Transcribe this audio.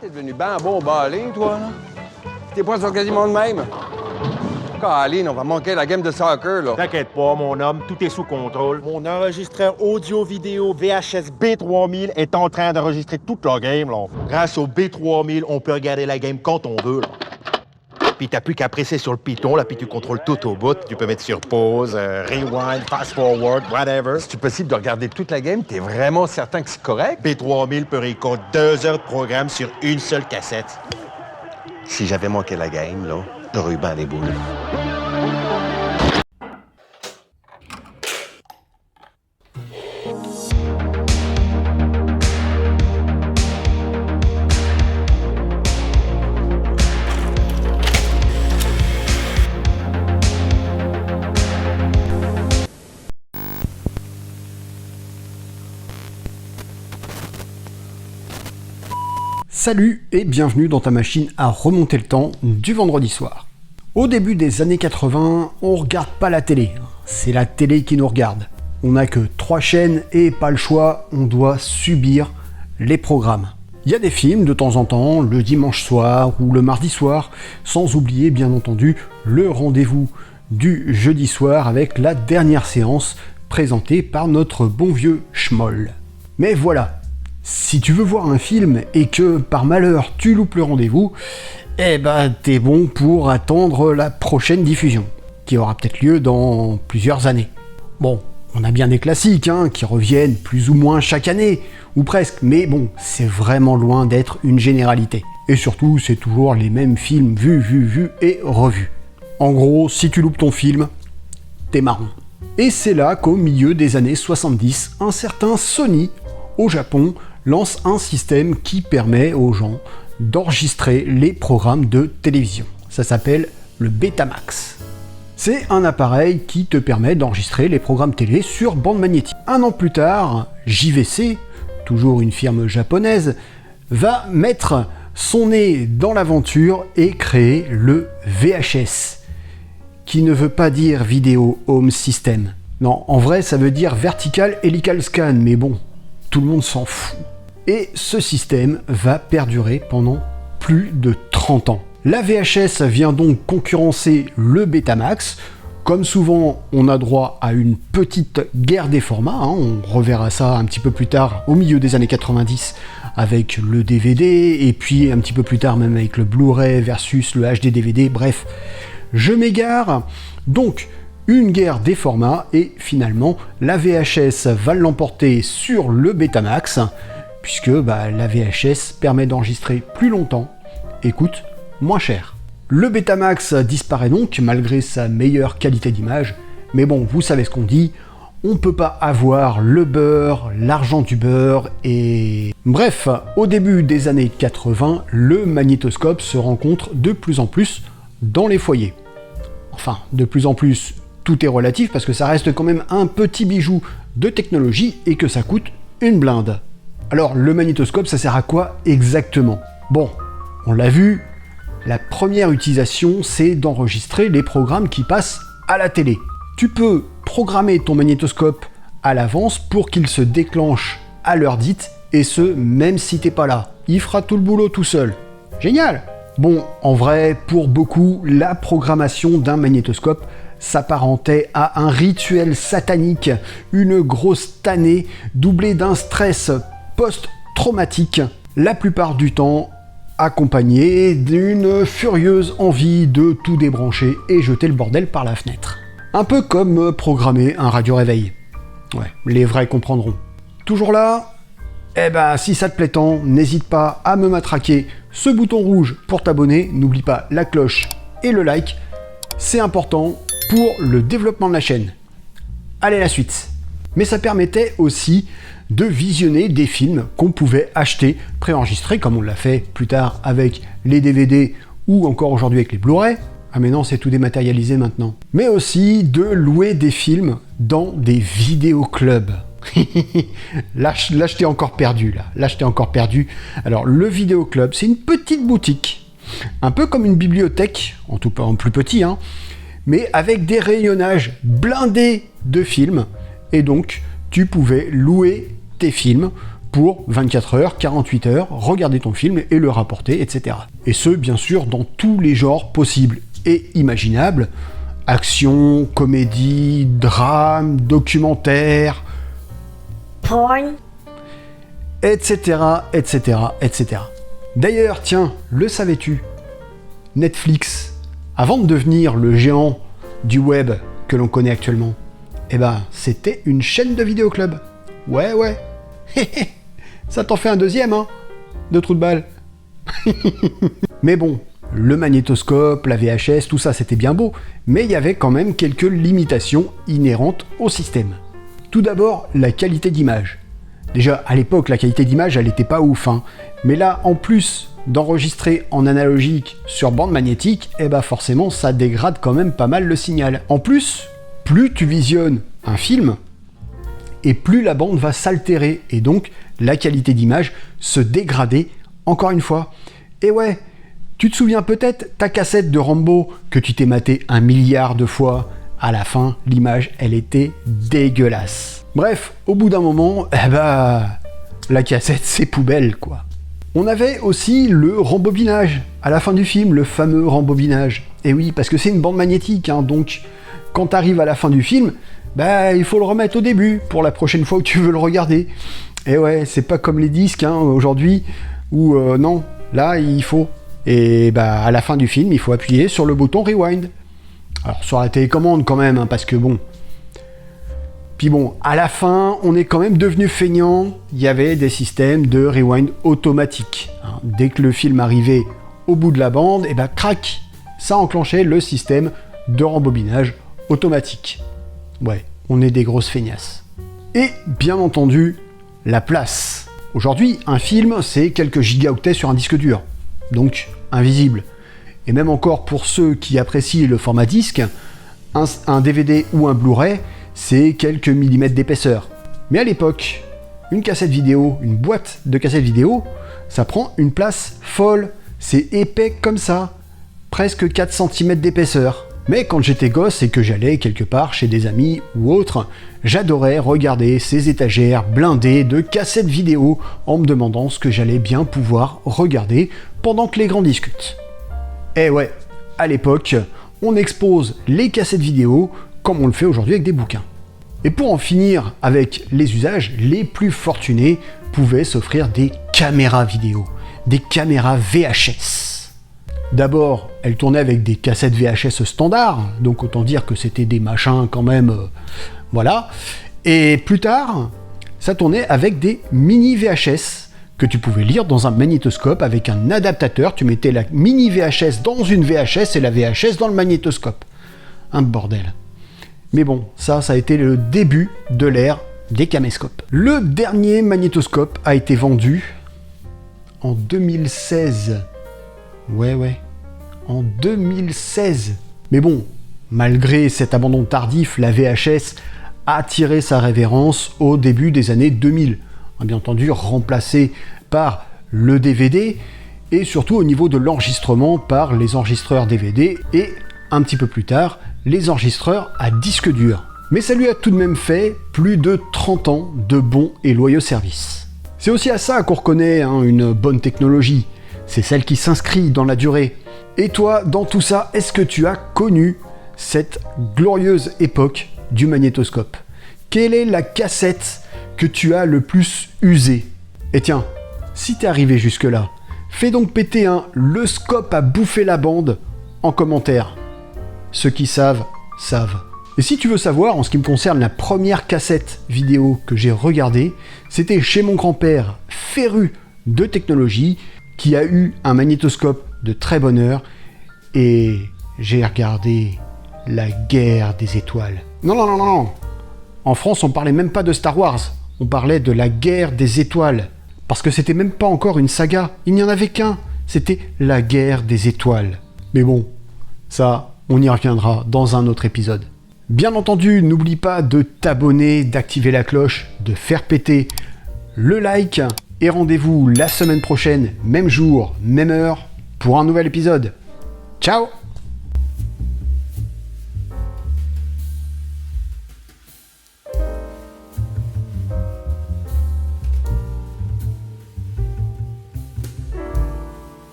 T'es devenu ben bon balé, toi, là. Tes points sont quasiment de même. Caroline, on va manquer la game de soccer, là. T'inquiète pas, mon homme, tout est sous contrôle. Mon enregistreur audio-vidéo VHS B3000 est en train d'enregistrer toute la game, là. Grâce au B3000, on peut regarder la game quand on veut, là. Puis t'as plus qu'à presser sur le piton, là, puis tu contrôles tout au bout. Tu peux mettre sur pause, rewind, fast forward, whatever. Si c'est possible de regarder toute la game, t'es vraiment certain que c'est correct? B3000 peut recorder 2 heures de programme sur une seule cassette. Si j'avais manqué la game, là, j'aurais eu ben les boules. Salut et bienvenue dans ta machine à remonter le temps du vendredi soir. Au début des années 80, on regarde pas la télé, c'est la télé qui nous regarde. On n'a que 3 chaînes et pas le choix, on doit subir les programmes. Il y a des films de temps en temps, le dimanche soir ou le mardi soir, sans oublier bien entendu le rendez-vous du jeudi soir avec la dernière séance présentée par notre bon vieux Schmoll. Mais voilà, si tu veux voir un film et que par malheur tu loupes le rendez-vous, eh ben t'es bon pour attendre la prochaine diffusion, qui aura peut-être lieu dans plusieurs années. Bon, on a bien des classiques qui reviennent plus ou moins chaque année, ou presque, mais bon, c'est vraiment loin d'être une généralité. Et surtout, c'est toujours les mêmes films vus et revus. En gros, si tu loupes ton film, t'es marron. Et c'est là qu'au milieu des années 70, un certain Sony, au Japon, lance un système qui permet aux gens d'enregistrer les programmes de télévision. Ça s'appelle le Betamax. C'est un appareil qui te permet d'enregistrer les programmes télé sur bande magnétique. Un an plus tard, JVC, toujours une firme japonaise, va mettre son nez dans l'aventure et créer le VHS, qui ne veut pas dire Video Home System. Non, en vrai, ça veut dire Vertical Helical Scan, mais bon, tout le monde s'en fout. Et ce système va perdurer pendant plus de 30 ans. La VHS vient donc concurrencer le Betamax. Comme souvent, on a droit à une petite guerre des formats. On reverra ça un petit peu plus tard, au milieu des années 90, avec le DVD, et puis un petit peu plus tard même avec le Blu-ray versus le HD DVD. Bref, je m'égare. Donc, une guerre des formats, et finalement, la VHS va l'emporter sur le Betamax, puisque la VHS permet d'enregistrer plus longtemps et coûte moins cher. Le Betamax disparaît donc malgré sa meilleure qualité d'image, mais bon, vous savez ce qu'on dit, on peut pas avoir le beurre, l'argent du beurre et... Bref, au début des années 80, le magnétoscope se rencontre de plus en plus dans les foyers. Enfin, de plus en plus, tout est relatif parce que ça reste quand même un petit bijou de technologie et que ça coûte une blinde. Alors, le magnétoscope, ça sert à quoi exactement? Bon, on l'a vu, la première utilisation, c'est d'enregistrer les programmes qui passent à la télé. Tu peux programmer ton magnétoscope à l'avance pour qu'il se déclenche à l'heure dite, et ce, même si t'es pas là. Il fera tout le boulot tout seul. Génial! Bon, en vrai, pour beaucoup, la programmation d'un magnétoscope s'apparentait à un rituel satanique, une grosse tannée doublée d'un stress post-traumatique, la plupart du temps accompagné d'une furieuse envie de tout débrancher et jeter le bordel par la fenêtre. Un peu comme programmer un radio-réveil. Ouais, les vrais comprendront. Toujours là? Eh ben, si ça te plaît tant, n'hésite pas à me matraquer ce bouton rouge pour t'abonner, n'oublie pas la cloche et le like, c'est important pour le développement de la chaîne. Allez, la suite. Mais ça permettait aussi de visionner des films qu'on pouvait acheter préenregistrés, comme on l'a fait plus tard avec les DVD ou encore aujourd'hui avec les Blu-ray. Ah mais non, c'est tout dématérialisé maintenant. Mais aussi de louer des films dans des vidéoclubs. Là, je t'ai encore perdu, là. Là, je t'ai encore perdu. Alors, le vidéoclub, c'est une petite boutique, un peu comme une bibliothèque, en plus petit, mais avec des rayonnages blindés de films. Et donc, tu pouvais louer tes films pour 24 heures, 48 heures, regarder ton film et le rapporter, etc. Et ce, bien sûr, dans tous les genres possibles et imaginables. Action, comédie, drame, documentaire, porn, etc., etc., etc. D'ailleurs, tiens, le savais-tu? Netflix, avant de devenir le géant du web que l'on connaît actuellement, eh ben, c'était une chaîne de vidéoclub. Ouais, ouais. Ça t'en fait un deuxième, hein, de trou de balle. Mais bon, le magnétoscope, la VHS, tout ça c'était bien beau, mais il y avait quand même quelques limitations inhérentes au système. Tout d'abord, la qualité d'image. Déjà, à l'époque, la qualité d'image, elle était pas ouf, hein. Mais là, en plus d'enregistrer en analogique sur bande magnétique, eh ben forcément, ça dégrade quand même pas mal le signal. En plus, plus tu visionnes un film, et plus la bande va s'altérer, et donc la qualité d'image se dégrader encore une fois. Et ouais, tu te souviens peut-être ta cassette de Rambo que tu t'es maté 1 milliard de fois. À la fin, l'image, elle était dégueulasse. Bref, au bout d'un moment, eh ben, la cassette, c'est poubelle, quoi. On avait aussi le rembobinage, à la fin du film, le fameux rembobinage. Et oui, parce que c'est une bande magnétique, hein, donc quand tu arrives à la fin du film, bah, il faut le remettre au début, pour la prochaine fois où tu veux le regarder. Et ouais, c'est pas comme les disques, hein, aujourd'hui, où non, là, il faut... Et bah, à la fin du film, il faut appuyer sur le bouton rewind. Alors, sur la télécommande quand même, hein, parce que bon... Puis bon, à la fin, on est quand même devenu feignant. Il y avait des systèmes de rewind automatique. Hein. Dès que le film arrivait au bout de la bande, et bah, crac, ça enclenchait le système de rembobinage automatique. Ouais, on est des grosses feignasses. Et bien entendu, la place. Aujourd'hui, un film, c'est quelques gigaoctets sur un disque dur. Donc invisible. Et même encore pour ceux qui apprécient le format disque, un DVD ou un Blu-ray, c'est quelques millimètres d'épaisseur. Mais à l'époque, une cassette vidéo, une boîte de cassette vidéo, ça prend une place folle. C'est épais comme ça, presque 4 cm d'épaisseur. Mais quand j'étais gosse et que j'allais quelque part chez des amis ou autres, j'adorais regarder ces étagères blindées de cassettes vidéo en me demandant ce que j'allais bien pouvoir regarder pendant que les grands discutent. Et ouais, à l'époque, on expose les cassettes vidéo comme on le fait aujourd'hui avec des bouquins. Et pour en finir avec les usages, les plus fortunés pouvaient s'offrir des caméras vidéo, des caméras VHS. D'abord, elles tournaient avec des cassettes VHS standards, donc autant dire que c'était des machins quand même, voilà. Et plus tard, ça tournait avec des mini VHS que tu pouvais lire dans un magnétoscope avec un adaptateur. Tu mettais la mini VHS dans une VHS et la VHS dans le magnétoscope. Un bordel. Mais bon, ça a été le début de l'ère des caméscopes. Le dernier magnétoscope a été vendu en 2016. Ouais, en 2016. Mais bon, malgré cet abandon tardif, la VHS a tiré sa révérence au début des années 2000. Bien entendu, remplacé par le DVD et surtout au niveau de l'enregistrement par les enregistreurs DVD et un petit peu plus tard, les enregistreurs à disque dur. Mais ça lui a tout de même fait plus de 30 ans de bons et loyaux services. C'est aussi à ça qu'on reconnaît une bonne technologie. C'est celle qui s'inscrit dans la durée. Et toi, dans tout ça, est-ce que tu as connu cette glorieuse époque du magnétoscope? Quelle est la cassette que tu as le plus usée? Et tiens, si t'es arrivé jusque-là, fais donc péter le scope a bouffé la bande en commentaire. Ceux qui savent, savent. Et si tu veux savoir, en ce qui me concerne, la première cassette vidéo que j'ai regardée, c'était chez mon grand-père, féru de technologie, qui a eu un magnétoscope de très bonne heure, et j'ai regardé la guerre des étoiles. Non. En France, on parlait même pas de Star Wars, on parlait de la guerre des étoiles. Parce que c'était même pas encore une saga, il n'y en avait qu'un, c'était la guerre des étoiles. Mais bon, ça, on y reviendra dans un autre épisode. Bien entendu, n'oublie pas de t'abonner, d'activer la cloche, de faire péter le like, et rendez-vous la semaine prochaine, même jour, même heure, pour un nouvel épisode. Ciao!